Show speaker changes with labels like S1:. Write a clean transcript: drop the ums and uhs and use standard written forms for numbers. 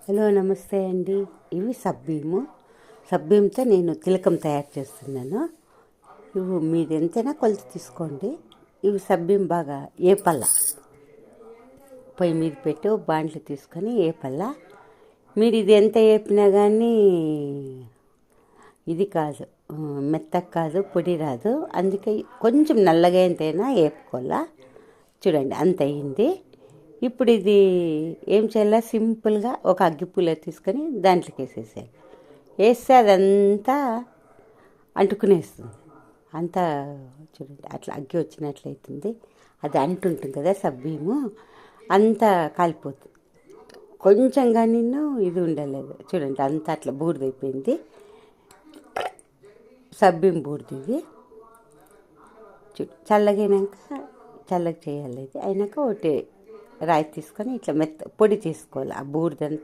S1: Hello నమస్తే అండి. ఇవి సబ్బీంతో నేను తిలకం తయారు చేస్తున్నాను. ఇవి మీరు ఎంతైనా కొలత తీసుకోండి. ఇవి సబ్బీం బాగా ఏపల్ల పొయ్యి మీద పెట్టి బాండ్లు తీసుకొని ఏపల్ల. మీరు ఇది ఎంత ఏపినా కానీ ఇది కాదు, మెత్తగా కాదు, పొడి రాదు. అందుకే కొంచెం నల్లగా ఎంతైనా ఏపుకోవాలా. చూడండి అంత అయింది. ఇప్పుడు ఇది ఏం చేయాలి, సింపుల్గా ఒక అగ్గిపుల్ల తీసుకొని దాంట్లోకి వేసేసేయాలి. వేస్తే అదంతా అంటుకునేస్తుంది. అంతా చూడండి అట్లా అగ్గి వచ్చినట్లయితుంది. అది అంటుంటుంది కదా సబ్బీము, అంతా కాలిపోతుంది. కొంచెంగా ఇది ఉండలేదు. చూడండి అంతా అట్లా బూడిదైపోయింది. సబ్బీం బూడిది ఇది. చల్లగైనాక చల్లగా చేయాలి. ఇది అయినాక ఒకటి రాయి తీసుకొని ఇట్లా పొడి చేసుకోవాలి ఆ బూడిదంతా.